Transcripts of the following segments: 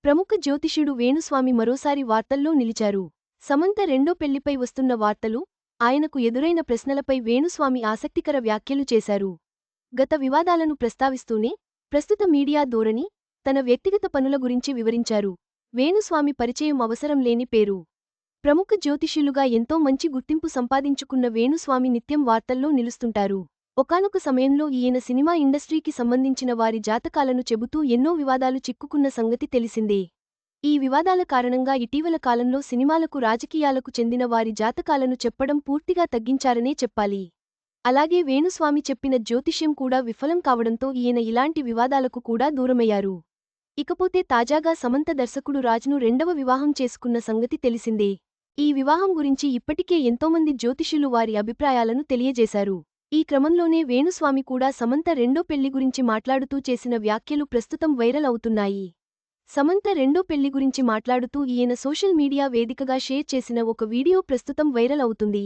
ప్రముఖ జ్యోతిష్యుడు వేణుస్వామి మరోసారి వార్తల్లో నిలిచారు. సమంత రెండో పెళ్లిపై వస్తున్న వార్తలు, ఆయనకు ఎదురైన ప్రశ్నలపై వేణుస్వామి ఆసక్తికర వ్యాఖ్యలు చేశారు. గత వివాదాలను ప్రస్తావిస్తూనే, ప్రస్తుత మీడియా ధోరణి, తన వ్యక్తిగత పనుల గురించి వివరించారు. వేణుస్వామి పరిచయం అవసరం లేని పేరు. ప్రముఖ జ్యోతిష్యులుగా ఎంతో మంచి గుర్తింపు సంపాదించుకున్న వేణుస్వామి నిత్యం వార్తల్లో నిలుస్తుంటారు. ఒకానొక సమయంలో ఈయన సినిమా ఇండస్ట్రీకి సంబంధించిన వారి జాతకాలను చెబుతూ ఎన్నో వివాదాలు చిక్కుకున్న సంగతి తెలిసిందే. ఈ వివాదాల కారణంగా ఇటీవల కాలంలో సినిమాలకు రాజకీయాలకు చెందిన వారి జాతకాలను చెప్పడం పూర్తిగా తగ్గించారనే చెప్పాలి. అలాగే వేణుస్వామి చెప్పిన జ్యోతిష్యం కూడా విఫలం కావడంతో ఈయన ఇలాంటి వివాదాలకు కూడా దూరమయ్యారు. ఇకపోతే తాజాగా సమంత దర్శకుడు రాజ్ను రెండవ వివాహం చేసుకున్న సంగతి తెలిసిందే. ఈ వివాహం గురించి ఇప్పటికే ఎంతోమంది జ్యోతిష్యులు వారి అభిప్రాయాలను తెలియజేశారు. ఈ క్రమంలోనే వేణుస్వామి కూడా సమంత రెండో పెళ్లి గురించి మాట్లాడుతూ చేసిన వ్యాఖ్యలు ప్రస్తుతం వైరల్ అవుతున్నాయి. సమంత రెండో పెళ్లి గురించి మాట్లాడుతూ ఈయన సోషల్ మీడియా వేదికగా షేర్ చేసిన ఒక వీడియో ప్రస్తుతం వైరల్ అవుతుంది.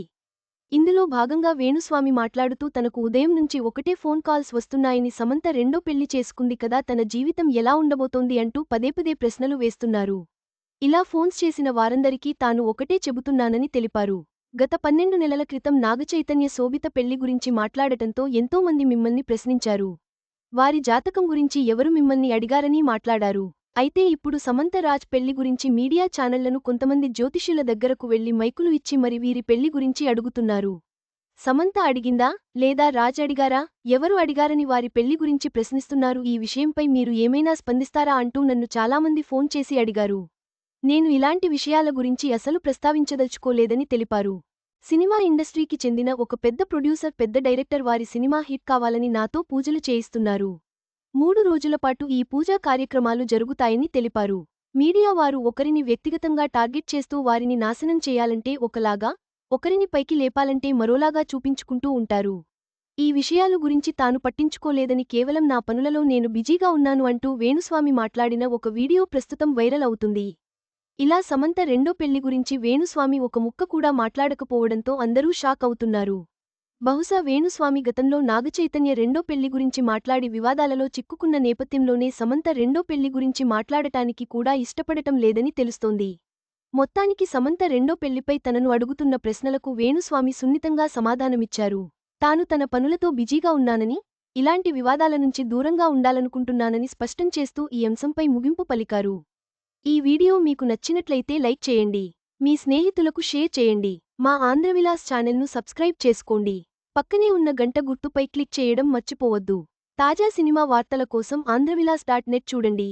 ఇందులో భాగంగా వేణుస్వామి మాట్లాడుతూ తనకు ఉదయం నుంచి ఒకటే ఫోన్ కాల్స్ వస్తున్నాయని, సమంత రెండో పెళ్లి చేసుకుంది కదా, తన జీవితం ఎలా ఉండబోతోంది అంటూ పదేపదే ప్రశ్నలు వేస్తున్నారు. ఇలా ఫోన్స్ చేసిన వారందరికీ తాను ఒకటే చెబుతున్నానని తెలిపారు. గత 12 నెలల క్రితం నాగచైతన్య శోభిత పెళ్లి గురించి మాట్లాడటంతో ఎంతోమంది మిమ్మల్ని ప్రశ్నించారు. వారి జాతకం గురించి ఎవరు మిమ్మల్ని అడిగారని మాట్లాడారు. అయితే ఇప్పుడు సమంత రాజ్ పెళ్లి గురించి మీడియా ఛానళ్లను కొంతమంది జ్యోతిష్యుల దగ్గరకు వెళ్లి మైకులు ఇచ్చి మరి వీరి పెళ్లి గురించి అడుగుతున్నారు. సమంత అడిగిందా, లేదా రాజ్ అడిగారా, ఎవరు అడిగారని వారి పెళ్లి గురించి ప్రశ్నిస్తున్నారు. ఈ విషయంపై మీరు ఏమైనా స్పందిస్తారా అంటూ నన్ను చాలామంది ఫోన్ చేసి అడిగారు. నేను ఇలాంటి విషయాల గురించి అసలు ప్రస్తావించదలుచుకోలేదని తెలిపారు. సినిమా ఇండస్ట్రీకి చెందిన ఒక పెద్ద ప్రొడ్యూసర్, పెద్ద డైరెక్టర్ వారి సినిమా హిట్ కావాలని నాతో పూజలు చేయిస్తున్నారు. 3 రోజులపాటు ఈ పూజా కార్యక్రమాలు జరుగుతాయని తెలిపారు. మీడియా వారు ఒకరిని వ్యక్తిగతంగా టార్గెట్ చేస్తూ వారిని నాశనం చేయాలంటే ఒకలాగా, ఒకరిని పైకి లేపాలంటే మరోలాగా చూపించుకుంటూ ఉంటారు. ఈ విషయాలు గురించి తాను పట్టించుకోలేదని, కేవలం నా పనులలో నేను బిజీగా ఉన్నాను అంటూ వేణుస్వామి మాట్లాడిన ఒక వీడియో ప్రస్తుతం వైరల్ అవుతుంది. ఇలా సమంత రెండో పెళ్లి గురించి వేణుస్వామి ఒక ముక్క కూడా మాట్లాడకపోవడంతో అందరూ షాక్ అవుతున్నారు. బహుశా వేణుస్వామి గతంలో నాగచైతన్య రెండో పెళ్లి గురించి మాట్లాడి వివాదాలలో చిక్కుకున్న నేపథ్యంలోనే సమంత రెండో పెళ్లి గురించి మాట్లాడటానికి కూడా ఇష్టపడటం లేదని తెలుస్తోంది. మొత్తానికి సమంత రెండో పెళ్లిపై తనను అడుగుతున్న ప్రశ్నలకు వేణుస్వామి సున్నితంగా సమాధానమిచ్చారు. తాను తన పనులతో బిజీగా ఉన్నానని, ఇలాంటి వివాదాల నుంచి దూరంగా ఉండాలనుకుంటున్నానని స్పష్టం చేస్తూ ఈ అంశంపై ముగింపు పలికారు. ఈ వీడియో మీకు నచ్చినట్లయితే లైక్ చేయండి. మీ స్నేహితులకు షేర్ చేయండి. మా ఆంధ్రవిలాస్ ఛానల్ను సబ్స్క్రైబ్ చేసుకోండి. పక్కనే ఉన్న గంట గుర్తుపై క్లిక్ చేయడం మర్చిపోవద్దు. తాజా సినిమా వార్తల కోసం ఆంధ్రవిలాస్.net చూడండి.